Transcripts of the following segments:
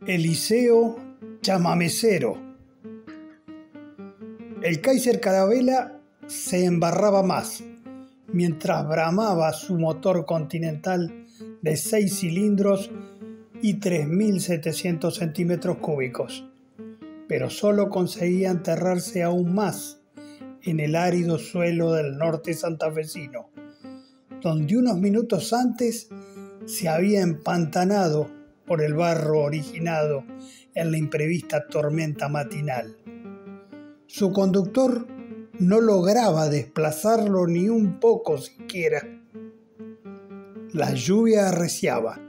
Eliseo Chamamecero. El Kaiser Carabela se embarraba más, mientras bramaba su motor continental de 6 cilindros y 3.700 centímetros cúbicos, pero solo conseguía enterrarse aún más en el árido suelo del norte santafesino, donde unos minutos antes se había empantanado por el barro originado en la imprevista tormenta matinal. Su conductor no lograba desplazarlo ni un poco siquiera. La lluvia arreciaba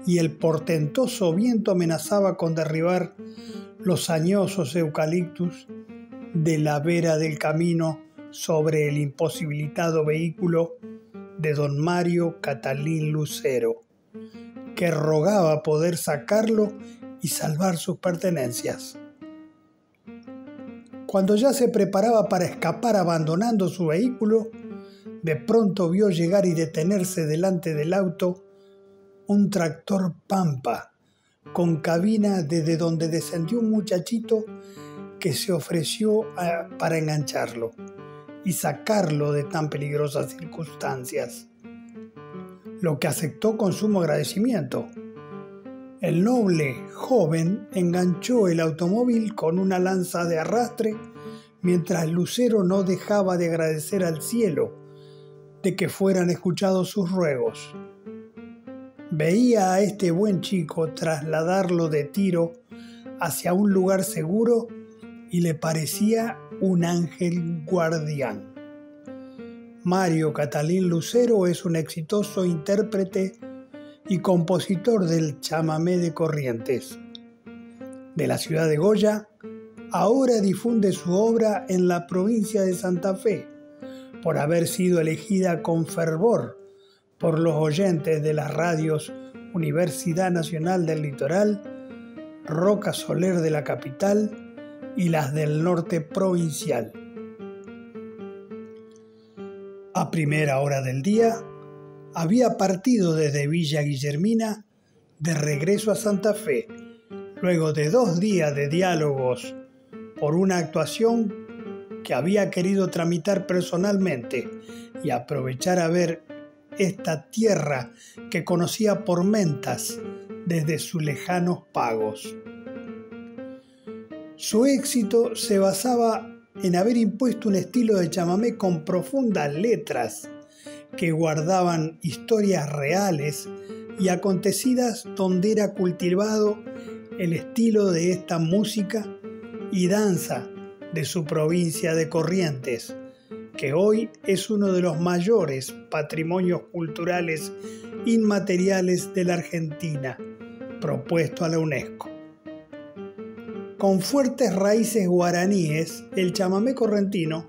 y el portentoso viento amenazaba con derribar los añosos eucaliptus de la vera del camino sobre el imposibilitado vehículo de don Mario Catalín Lucero, que rogaba poder sacarlo y salvar sus pertenencias. Cuando ya se preparaba para escapar abandonando su vehículo, de pronto vio llegar y detenerse delante del auto un tractor Pampa con cabina desde donde descendió un muchachito que se ofreció para engancharlo y sacarlo de tan peligrosas circunstancias, lo que aceptó con sumo agradecimiento. El noble joven enganchó el automóvil con una lanza de arrastre, mientras Lucero no dejaba de agradecer al cielo de que fueran escuchados sus ruegos. Veía a este buen chico trasladarlo de tiro hacia un lugar seguro y le parecía un ángel guardián. Mario Catalín Lucero es un exitoso intérprete y compositor del chamamé de Corrientes. De la ciudad de Goya, ahora difunde su obra en la provincia de Santa Fe, por haber sido elegida con fervor por los oyentes de las radios Universidad Nacional del Litoral, Roca Soler de la capital y las del norte provincial. A primera hora del día, había partido desde Villa Guillermina de regreso a Santa Fe, luego de 2 días de diálogos por una actuación que había querido tramitar personalmente y aprovechar a ver esta tierra que conocía por mentas desde sus lejanos pagos. Su éxito se basaba en haber impuesto un estilo de chamamé con profundas letras que guardaban historias reales y acontecidas donde era cultivado el estilo de esta música y danza de su provincia de Corrientes, que hoy es uno de los mayores patrimonios culturales inmateriales de la Argentina, propuesto a la UNESCO. Con fuertes raíces guaraníes, el chamamé correntino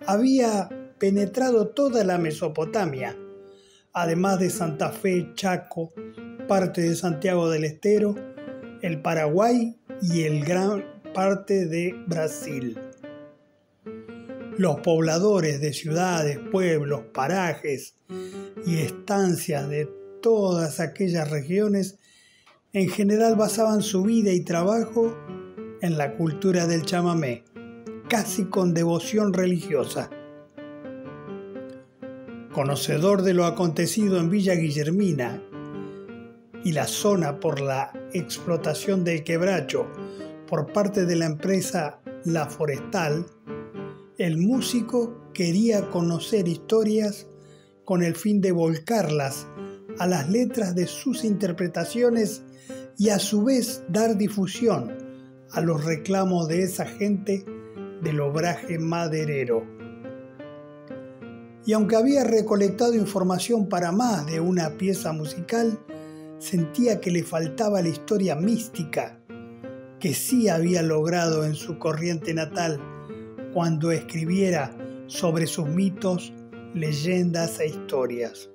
había penetrado toda la Mesopotamia, además de Santa Fe, Chaco, parte de Santiago del Estero, el Paraguay y el gran parte de Brasil. Los pobladores de ciudades, pueblos, parajes y estancias de todas aquellas regiones en general basaban su vida y trabajo en la cultura del chamamé, casi con devoción religiosa. Conocedor de lo acontecido en Villa Guillermina y la zona por la explotación del quebracho por parte de la empresa La Forestal, el músico quería conocer historias con el fin de volcarlas a las letras de sus interpretaciones y a su vez dar difusión a los reclamos de esa gente del obraje maderero. Y aunque había recolectado información para más de una pieza musical, sentía que le faltaba la historia mística que sí había logrado en su corriente natal cuando escribiera sobre sus mitos, leyendas e historias.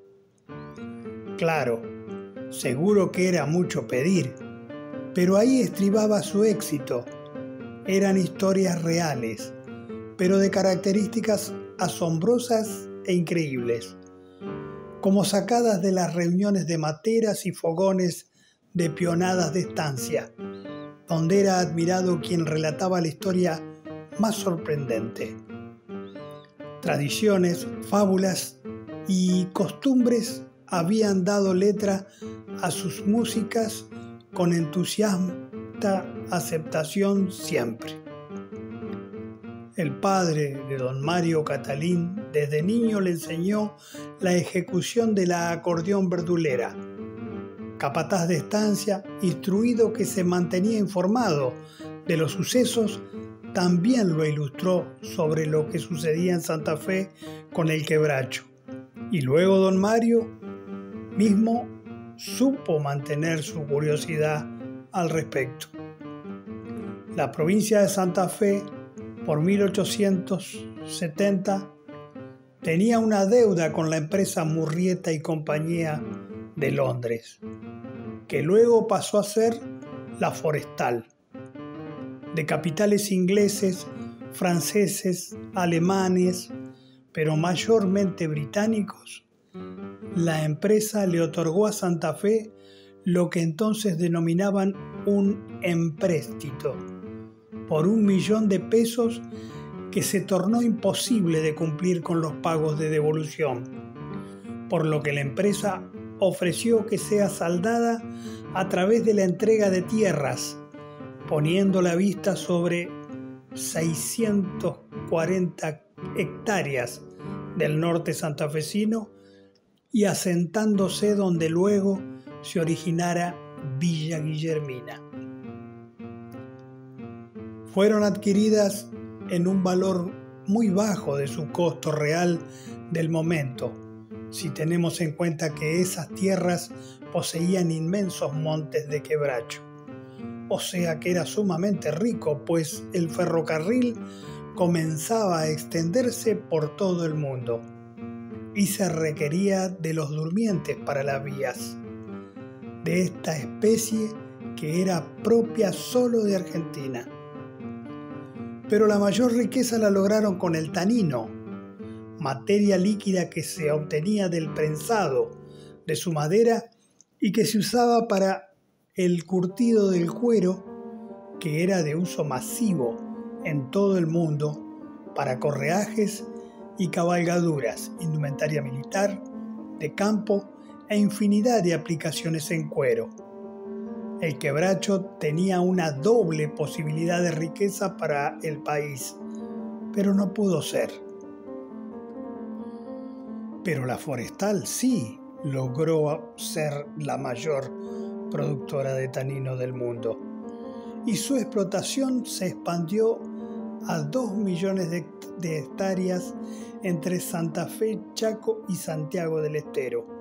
Claro, seguro que era mucho pedir, pero ahí estribaba su éxito. Eran historias reales, pero de características asombrosas e increíbles, como sacadas de las reuniones de materas y fogones de Pionadas de Estancia, donde era admirado quien relataba la historia más sorprendente. Tradiciones, fábulas y costumbres habían dado letra a sus músicas con entusiasta aceptación siempre. El padre de don Mario Catalín desde niño le enseñó la ejecución de la acordeón verdulera. Capataz de estancia, instruido que se mantenía informado de los sucesos, también lo ilustró sobre lo que sucedía en Santa Fe con el quebracho. Y luego don Mario mismo supo mantener su curiosidad al respecto. La provincia de Santa Fe, por 1870, tenía una deuda con la empresa Murrieta y Compañía de Londres, que luego pasó a ser la Forestal. De capitales ingleses, franceses, alemanes, pero mayormente británicos, la empresa le otorgó a Santa Fe lo que entonces denominaban un empréstito por 1 millón de pesos que se tornó imposible de cumplir con los pagos de devolución, por lo que la empresa ofreció que sea saldada a través de la entrega de tierras, poniendo la vista sobre 640 hectáreas del norte santafesino y asentándose donde luego se originara Villa Guillermina. Fueron adquiridas en un valor muy bajo de su costo real del momento, si tenemos en cuenta que esas tierras poseían inmensos montes de quebracho. O sea que era sumamente rico, pues el ferrocarril comenzaba a extenderse por todo el mundo y se requería de los durmientes para las vías, de esta especie que era propia solo de Argentina. Pero la mayor riqueza la lograron con el tanino, materia líquida que se obtenía del prensado de su madera y que se usaba para el curtido del cuero, que era de uso masivo en todo el mundo para correajes y cabalgaduras, indumentaria militar, de campo e infinidad de aplicaciones en cuero. El quebracho tenía una doble posibilidad de riqueza para el país, pero no pudo ser. Pero la Forestal sí logró ser la mayor productora de tanino del mundo, y su explotación se expandió a 2 millones de hectáreas entre Santa Fe, Chaco y Santiago del Estero.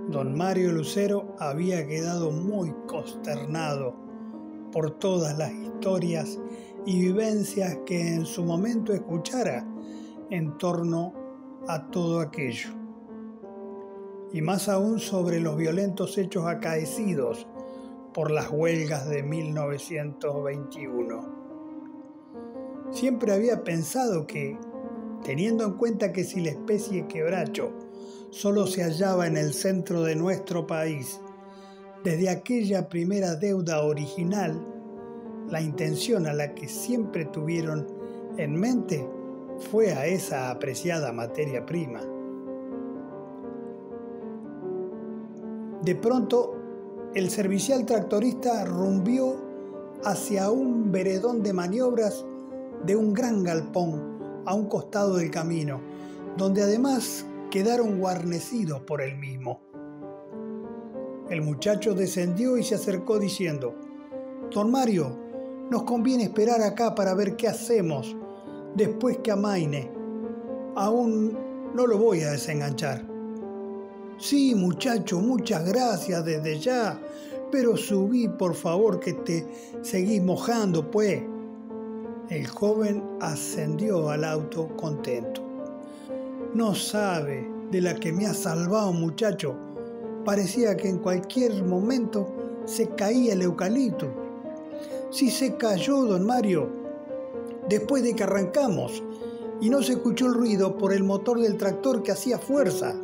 Don Mario Lucero había quedado muy consternado por todas las historias y vivencias que en su momento escuchara en torno a todo aquello, y más aún sobre los violentos hechos acaecidos por las huelgas de 1921. Siempre había pensado que, teniendo en cuenta que si la especie quebracho solo se hallaba en el centro de nuestro país, desde aquella primera deuda original, la intención a la que siempre tuvieron en mente fue a esa apreciada materia prima. De pronto, el servicial tractorista rumbió hacia un veredón de maniobras de un gran galpón a un costado del camino, donde además quedaron guarnecidos por él mismo. El muchacho descendió y se acercó diciendo: «Don Mario, nos conviene esperar acá para ver qué hacemos después que amaine. Aún no lo voy a desenganchar». «Sí, muchacho, muchas gracias desde ya, pero subí, por favor, que te seguís mojando, pues». El joven ascendió al auto contento. «No sabe de la que me ha salvado, muchacho. Parecía que en cualquier momento se caía el eucalipto». «Sí se cayó, don Mario, después de que arrancamos, y no se escuchó el ruido por el motor del tractor que hacía fuerza».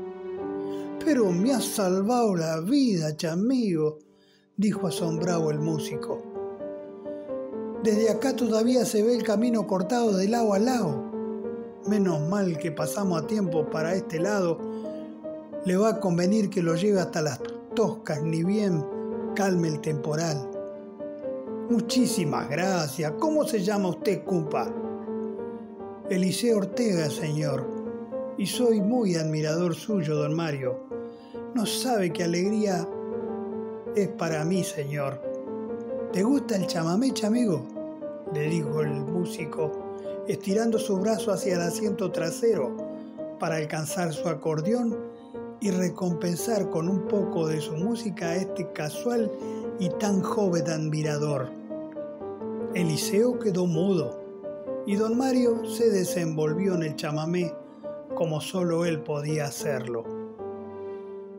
Pero me has salvado la vida, chamigo, dijo asombrado el músico. Desde acá todavía se ve el camino cortado de lado a lado. Menos mal que pasamos a tiempo para este lado. Le va a convenir que lo lleve hasta las Toscas, ni bien calme el temporal. Muchísimas gracias. ¿Cómo se llama usted, cumpa? Eliseo Ortega, señor. Y soy muy admirador suyo, don Mario. No sabe qué alegría es para mí, señor. ¿Te gusta el chamamé, chamigo?, le dijo el músico, estirando su brazo hacia el asiento trasero para alcanzar su acordeón y recompensar con un poco de su música a este casual y tan joven admirador. Eliseo quedó mudo y don Mario se desenvolvió en el chamamé como solo él podía hacerlo.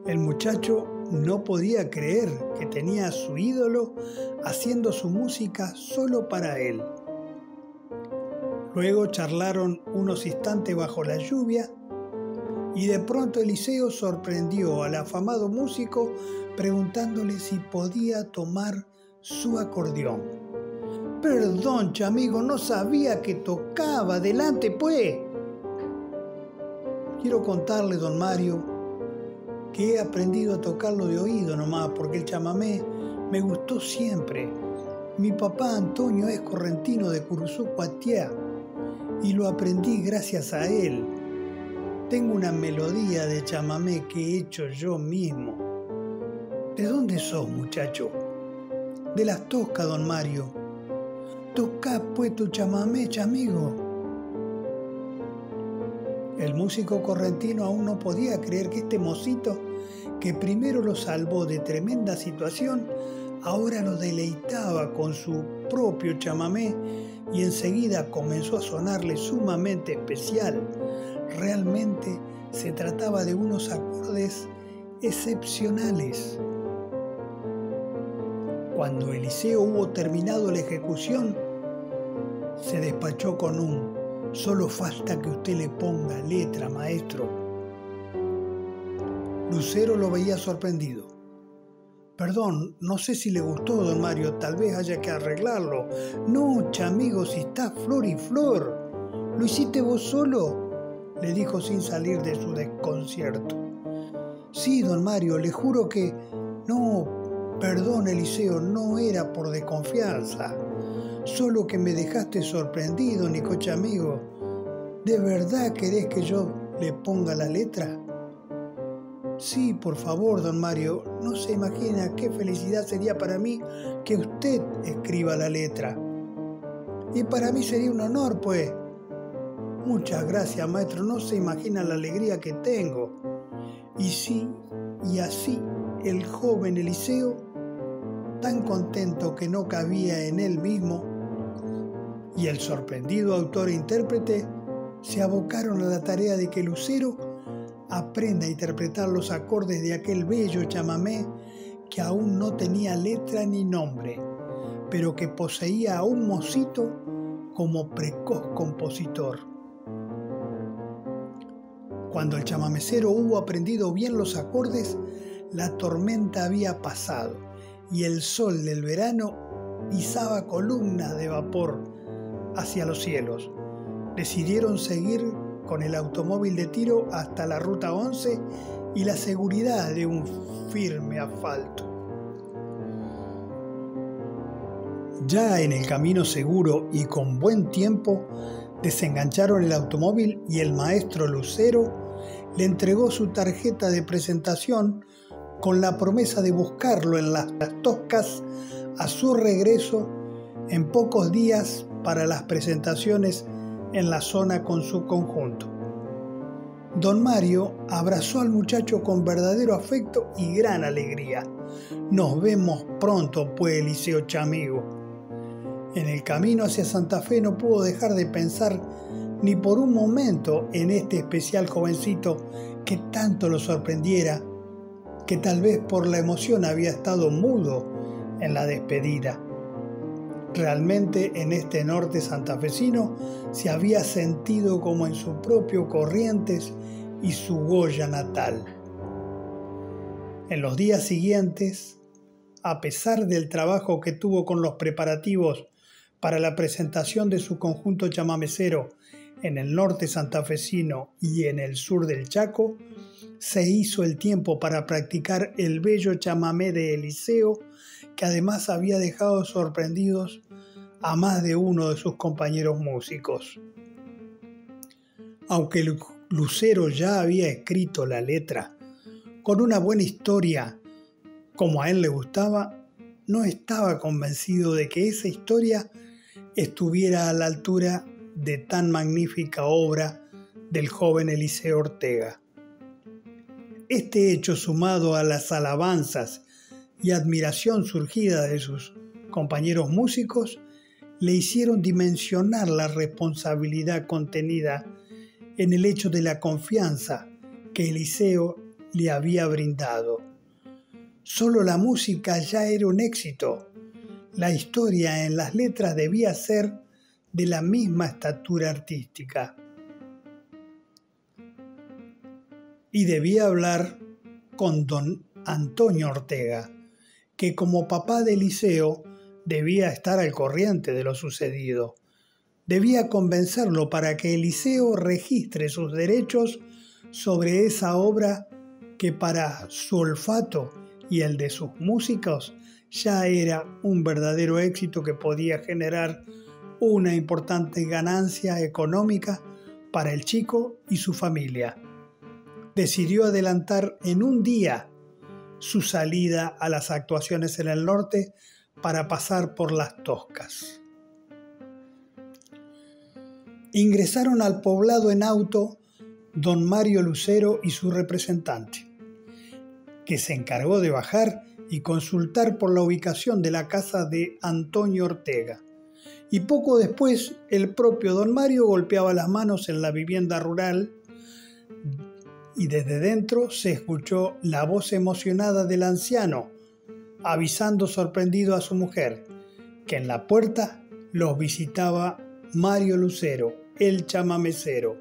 El muchacho no podía creer que tenía a su ídolo haciendo su música solo para él. Luego charlaron unos instantes bajo la lluvia y de pronto Eliseo sorprendió al afamado músico preguntándole si podía tomar su acordeón. Perdón, chamigo, no sabía que tocaba. Adelante, pues. Quiero contarle, don Mario, que he aprendido a tocarlo de oído nomás, porque el chamamé me gustó siempre. Mi papá Antonio es correntino de Curuzú, Cuatiá, y lo aprendí gracias a él. Tengo una melodía de chamamé que he hecho yo mismo. ¿De dónde sos, muchacho? De las Toscas, don Mario. Tocá pues tu chamamé, chamigo. El músico correntino aún no podía creer que este mocito, que primero lo salvó de tremenda situación, ahora lo deleitaba con su propio chamamé y enseguida comenzó a sonarle sumamente especial. Realmente se trataba de unos acordes excepcionales. Cuando Eliseo hubo terminado la ejecución, se despachó con un «Solo falta que usted le ponga letra, maestro». Lucero lo veía sorprendido. «Perdón, no sé si le gustó, don Mario, tal vez haya que arreglarlo». «No, chamigo, si está flor y flor. ¿Lo hiciste vos solo?», le dijo sin salir de su desconcierto. «Sí, don Mario, le juro que...». «No, perdón, Eliseo, no era por desconfianza. Solo que me dejaste sorprendido, Nicoche amigo. ¿De verdad querés que yo le ponga la letra?». «Sí, por favor, don Mario. No se imagina qué felicidad sería para mí que usted escriba la letra. Y para mí sería un honor, pues». «Muchas gracias, maestro. No se imagina la alegría que tengo». Y sí, y así, el joven Eliseo, tan contento que no cabía en él mismo, y el sorprendido autor e intérprete se abocaron a la tarea de que Lucero aprenda a interpretar los acordes de aquel bello chamamé que aún no tenía letra ni nombre, pero que poseía a un mocito como precoz compositor. Cuando el chamamecero hubo aprendido bien los acordes, la tormenta había pasado y el sol del verano izaba columnas de vapor hacia los cielos. Decidieron seguir con el automóvil de tiro hasta la ruta 11 y la seguridad de un firme asfalto. Ya en el camino seguro y con buen tiempo, desengancharon el automóvil y el maestro Lucero le entregó su tarjeta de presentación con la promesa de buscarlo en las Toscas a su regreso en pocos días para las presentaciones en la zona con su conjunto. Don Mario abrazó al muchacho con verdadero afecto y gran alegría. «Nos vemos pronto, pues, Eliseo chamigo». En el camino hacia Santa Fe no pudo dejar de pensar ni por un momento en este especial jovencito que tanto lo sorprendiera, que tal vez por la emoción había estado mudo en la despedida. Realmente en este norte santafesino se había sentido como en su propio Corrientes y su Goya natal. En los días siguientes, a pesar del trabajo que tuvo con los preparativos para la presentación de su conjunto chamamecero en el norte santafesino y en el sur del Chaco, se hizo el tiempo para practicar el bello chamamé de Eliseo, que además había dejado sorprendidos a más de uno de sus compañeros músicos. Aunque Lucero ya había escrito la letra con una buena historia como a él le gustaba, no estaba convencido de que esa historia estuviera a la altura de tan magnífica obra del joven Eliseo Ortega. Este hecho, sumado a las alabanzas y admiración surgida de sus compañeros músicos, le hicieron dimensionar la responsabilidad contenida en el hecho de la confianza que Eliseo le había brindado. Solo la música ya era un éxito. La historia en las letras debía ser de la misma estatura artística. Y debía hablar con don Antonio Ortega, que como papá de Eliseo debía estar al corriente de lo sucedido. Debía convencerlo para que Eliseo registre sus derechos sobre esa obra que para su olfato y el de sus músicos ya era un verdadero éxito que podía generar una importante ganancia económica para el chico y su familia. Decidió adelantar en un día su salida a las actuaciones en el norte para pasar por Las Toscas. Ingresaron al poblado en auto don Mario Lucero y su representante, que se encargó de bajar y consultar por la ubicación de la casa de Antonio Ortega. Y poco después el propio don Mario golpeaba las manos en la vivienda rural y desde dentro se escuchó la voz emocionada del anciano, avisando sorprendido a su mujer, que en la puerta los visitaba Mario Lucero, el chamamecero.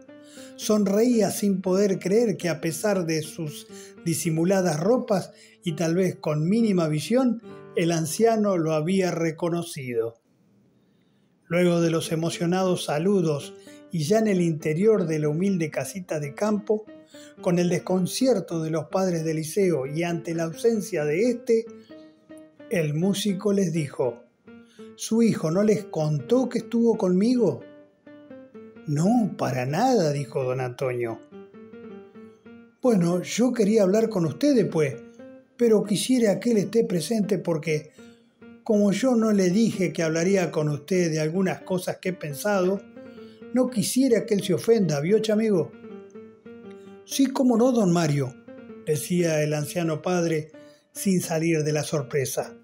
Sonreía sin poder creer que a pesar de sus disimuladas ropas y tal vez con mínima visión, el anciano lo había reconocido. Luego de los emocionados saludos y ya en el interior de la humilde casita de campo, con el desconcierto de los padres de Eliseo y ante la ausencia de éste, el músico les dijo: ¿Su hijo no les contó que estuvo conmigo? No, para nada, dijo don Antonio. Bueno, yo quería hablar con ustedes, pues, pero quisiera que él esté presente porque, como yo no le dije que hablaría con usted de algunas cosas que he pensado, no quisiera que él se ofenda, ¿vio, chamigo? Sí, cómo no, don Mario, decía el anciano padre sin salir de la sorpresa.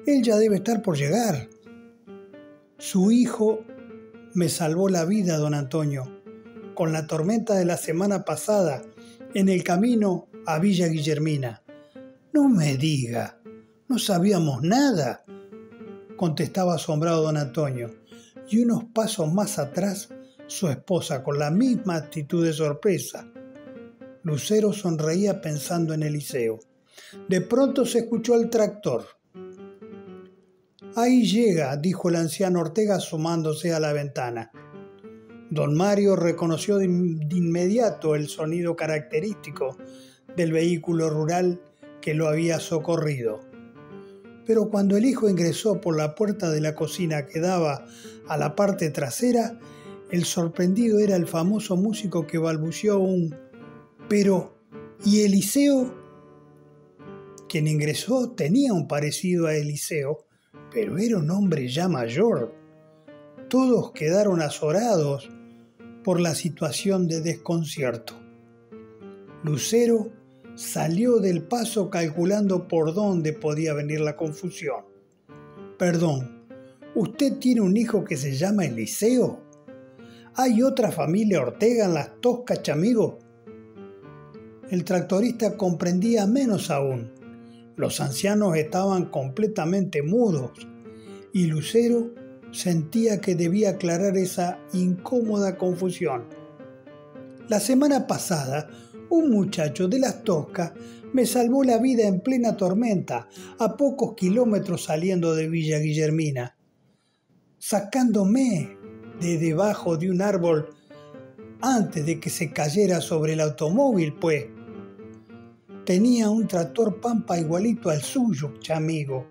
Él ya debe estar por llegar. Su hijo me salvó la vida, don Antonio, con la tormenta de la semana pasada en el camino a Villa Guillermina. No me diga, no sabíamos nada, contestaba asombrado don Antonio, y unos pasos más atrás su esposa con la misma actitud de sorpresa. Lucero sonreía pensando en Eliseo. De pronto se escuchó el tractor. Ahí llega, dijo el anciano Ortega asomándose a la ventana. Don Mario reconoció de inmediato el sonido característico del vehículo rural que lo había socorrido. Pero cuando el hijo ingresó por la puerta de la cocina que daba a la parte trasera, el sorprendido era el famoso músico que balbuceó un «Pero, ¿y Eliseo?» Quien ingresó tenía un parecido a Eliseo, pero era un hombre ya mayor. Todos quedaron azorados por la situación de desconcierto. Lucero salió del paso calculando por dónde podía venir la confusión. «Perdón, ¿usted tiene un hijo que se llama Eliseo? ¿Hay otra familia Ortega en Las Toscas, chamigo?» El tractorista comprendía menos aún. Los ancianos estaban completamente mudos y Lucero sentía que debía aclarar esa incómoda confusión. La semana pasada, un muchacho de Las Toscas Me salvó la vida en plena tormenta, a pocos kilómetros saliendo de Villa Guillermina, sacándome de debajo de un árbol antes de que se cayera sobre el automóvil, pues. Tenía un tractor Pampa igualito al suyo, chamigo.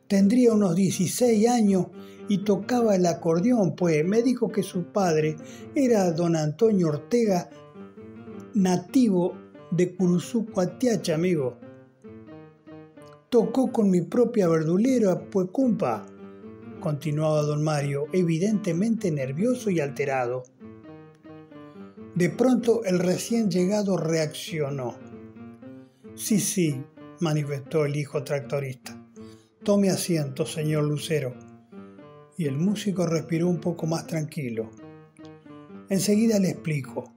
Tendría unos 16 años y tocaba el acordeón, pues me dijo que su padre era don Antonio Ortega, nativo de Curuzú, Cuatiacha, amigo. Tocó con mi propia verdulera, pues cumpa, continuaba don Mario, evidentemente nervioso y alterado. De pronto el recién llegado reaccionó. Sí, manifestó el hijo tractorista. Tome asiento, señor Lucero. Y el músico respiró un poco más tranquilo. Enseguida le explico,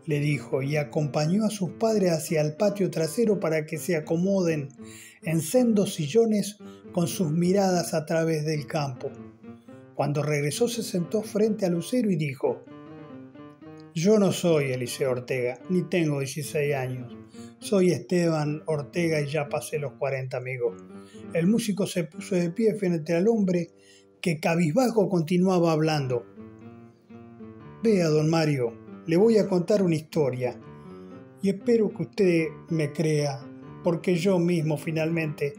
le dijo, y acompañó a sus padres hacia el patio trasero para que se acomoden en sendos sillones con sus miradas a través del campo. Cuando regresó se sentó frente a Lucero y dijo: yo no soy Eliseo Ortega, ni tengo 16 años. Soy Esteban Ortega y ya pasé los 40, amigo. El músico se puso de pie frente al hombre que cabizbajo continuaba hablando. Vea, don Mario, le voy a contar una historia y espero que usted me crea, porque yo mismo finalmente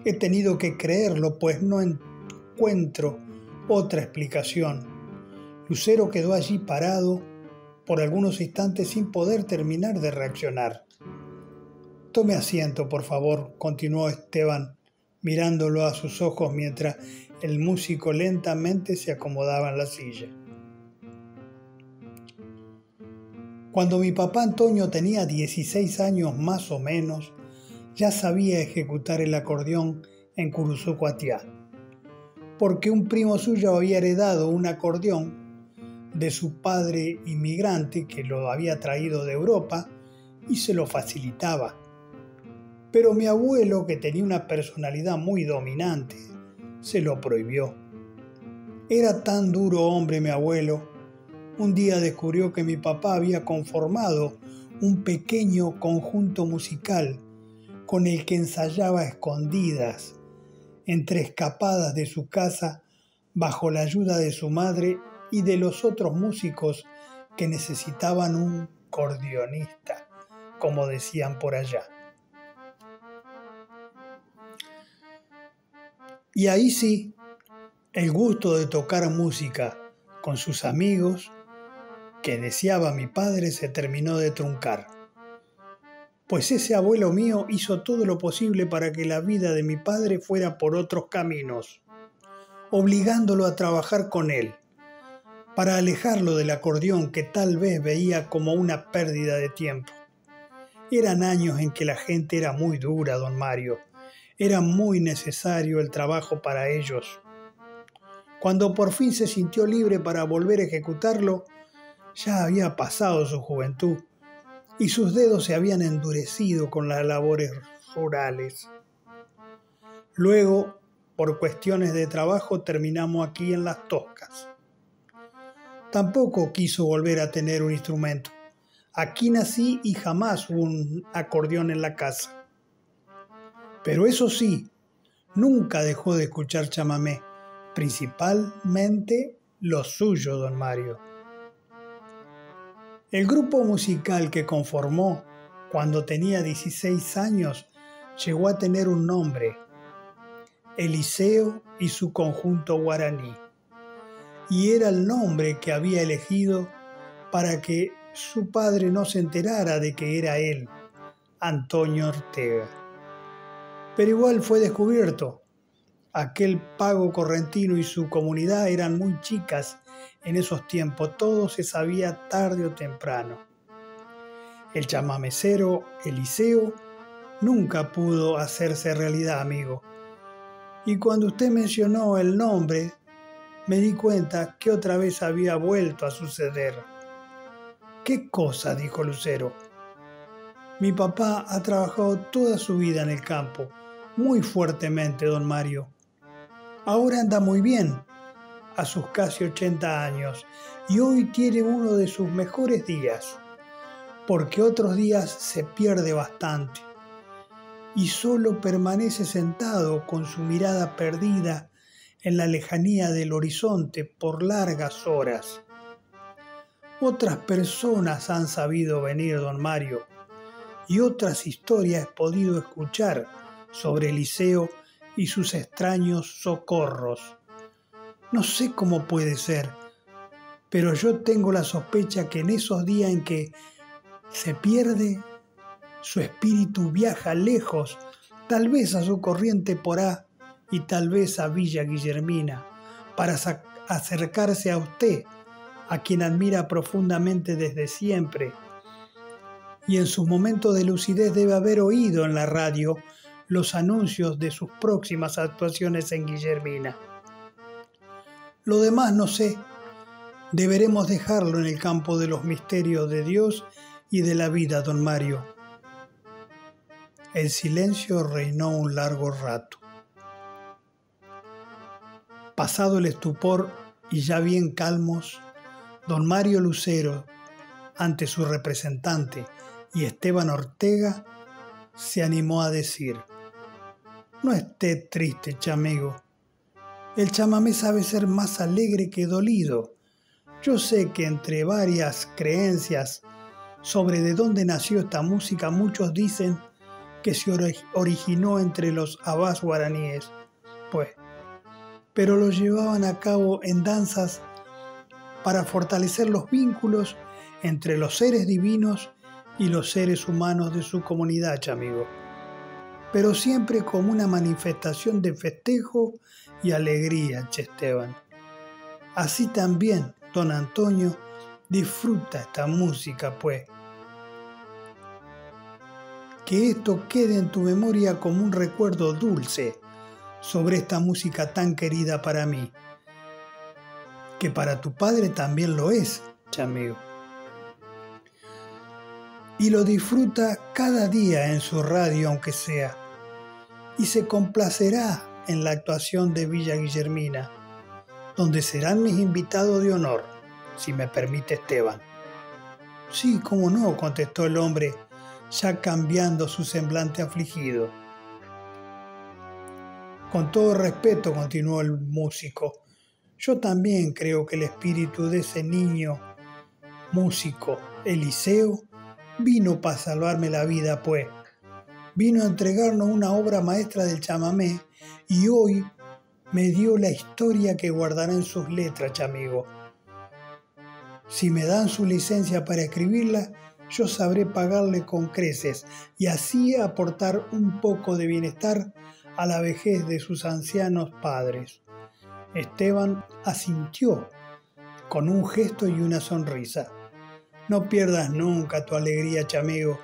he tenido que creerlo, pues no encuentro otra explicación. Lucero quedó allí parado por algunos instantes sin poder terminar de reaccionar. Tome asiento, por favor, continuó Esteban, mirándolo a sus ojos mientras el músico lentamente se acomodaba en la silla. Cuando mi papá Antonio tenía 16 años más o menos, ya sabía ejecutar el acordeón en Curuzú, Cuatiá, porque un primo suyo había heredado un acordeón de su padre inmigrante que lo había traído de Europa y se lo facilitaba. Pero mi abuelo, que tenía una personalidad muy dominante, se lo prohibió. Era tan duro hombre mi abuelo. Un día descubrió que mi papá había conformado un pequeño conjunto musical con el que ensayaba a escondidas, entre escapadas de su casa, bajo la ayuda de su madre y de los otros músicos que necesitaban un cordeonista, como decían por allá. Y ahí sí, el gusto de tocar música con sus amigos que deseaba mi padre se terminó de truncar, pues ese abuelo mío hizo todo lo posible para que la vida de mi padre fuera por otros caminos, obligándolo a trabajar con él, para alejarlo del acordeón que tal vez veía como una pérdida de tiempo. Eran años en que la gente era muy dura, don Mario. Era muy necesario el trabajo para ellos. Cuando por fin se sintió libre para volver a ejecutarlo, ya había pasado su juventud y sus dedos se habían endurecido con las labores rurales. Luego, por cuestiones de trabajo, terminamos aquí en Las Toscas. Tampoco quiso volver a tener un instrumento. Aquí nací y jamás hubo un acordeón en la casa. Pero eso sí, nunca dejó de escuchar chamamé, principalmente lo suyo, don Mario. El grupo musical que conformó cuando tenía 16 años llegó a tener un nombre: Eliseo y su conjunto guaraní. Y era el nombre que había elegido para que su padre no se enterara de que era él, Antonio Ortega. Pero igual fue descubierto. Aquel pago correntino y su comunidad eran muy chicas en esos tiempos, todo se sabía tarde o temprano. El chamamecero Eliseo nunca pudo hacerse realidad, amigo. Y cuando usted mencionó el nombre, me di cuenta que otra vez había vuelto a suceder. ¿Qué cosa?, dijo Lucero. Mi papá ha trabajado toda su vida en el campo, muy fuertemente, don Mario. Ahora anda muy bien, a sus casi 80 años, y hoy tiene uno de sus mejores días. porque otros días se pierde bastante y solo permanece sentado con su mirada perdida en la lejanía del horizonte por largas horas. Otras personas han sabido venir, don Mario, y otras historias he podido escuchar sobre Eliseo y sus extraños socorros. No sé cómo puede ser, pero yo tengo la sospecha que en esos días en que se pierde, su espíritu viaja lejos, tal vez a su corriente Porá y tal vez a Villa Guillermina, para acercarse a usted, a quien admira profundamente desde siempre. Y en sus momentos de lucidez debe haber oído en la radio los anuncios de sus próximas actuaciones en Guillermina. Lo demás no sé, deberemos dejarlo en el campo de los misterios de Dios y de la vida, don Mario. El silencio reinó un largo rato. Pasado el estupor y ya bien calmos, don Mario Lucero, ante su representante y Esteban Ortega, se animó a decir: no esté triste, chamego. El chamamé sabe ser más alegre que dolido. Yo sé que entre varias creencias sobre de dónde nació esta música, muchos dicen que se originó entre los abás guaraníes, pero lo llevaban a cabo en danzas para fortalecer los vínculos entre los seres divinos y los seres humanos de su comunidad, chamigo, pero siempre como una manifestación de festejo y alegría, Esteban. Así también don Antonio disfruta esta música, Que esto quede en tu memoria como un recuerdo dulce sobre esta música tan querida para mí, que para tu padre también lo es, chamigo. Y lo disfruta cada día en su radio, aunque sea, y se complacerá en la actuación de Villa Guillermina, donde serán mis invitados de honor, si me permite, Esteban. Sí, cómo no, contestó el hombre, ya cambiando su semblante afligido. Con todo respeto, continuó el músico, yo también creo que el espíritu de ese niño músico, Eliseo, vino para salvarme la vida, Vino a entregarnos una obra maestra del chamamé y hoy me dio la historia que guardará en sus letras, chamigo. Si me dan su licencia para escribirla, yo sabré pagarle con creces y así aportar un poco de bienestar a la vejez de sus ancianos padres. Esteban asintió con un gesto y una sonrisa. No pierdas nunca tu alegría, chamigo.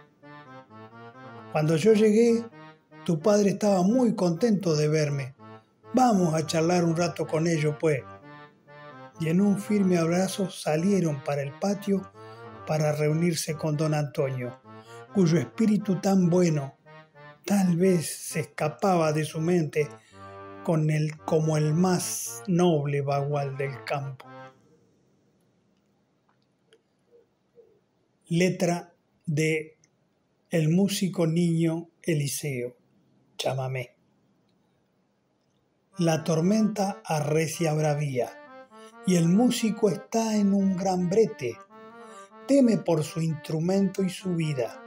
Cuando yo llegué, tu padre estaba muy contento de verme. Vamos a charlar un rato con ellos, Y en un firme abrazo salieron para el patio para reunirse con don Antonio, cuyo espíritu tan bueno tal vez se escapaba de su mente como el más noble bagual del campo. Letra de el músico niño Eliseo, chamamé. La tormenta arrecia bravía y el músico está en un gran brete. Teme por su instrumento y su vida,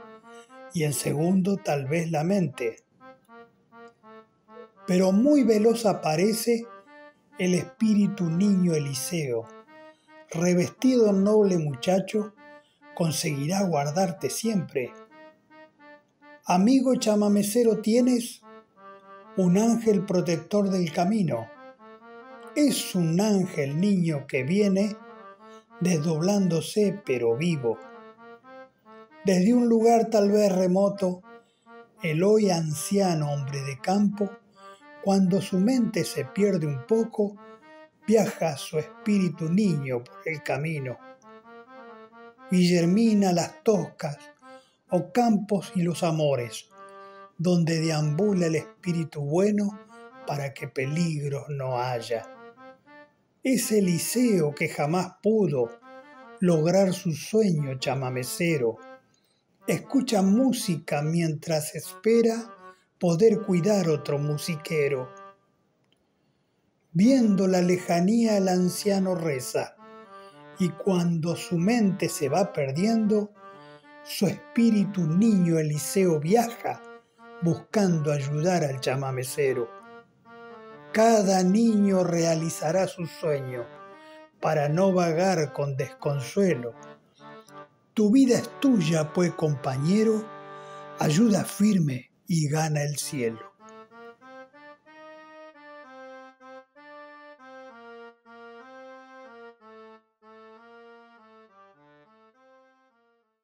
y en segundo tal vez la mente. Pero muy veloz aparece el espíritu niño Eliseo. Revestido noble muchacho, conseguirá guardarte siempre. Amigo chamamecero tienes, un ángel protector del camino. Es un ángel niño que viene desdoblándose pero vivo. Desde un lugar tal vez remoto, el hoy anciano hombre de campo, cuando su mente se pierde un poco, viaja su espíritu niño por el camino. Guillermina, Las Toscas, o Campos y los Amores, donde deambula el espíritu bueno para que peligros no haya. Es Eliseo que jamás pudo lograr su sueño chamamecero, escucha música mientras espera poder cuidar otro musiquero. Viendo la lejanía el anciano reza, y cuando su mente se va perdiendo, su espíritu niño Eliseo viaja buscando ayudar al chamamecero. Cada niño realizará su sueño para no vagar con desconsuelo. Tu vida es tuya, pues compañero, ayuda firme y gana el cielo.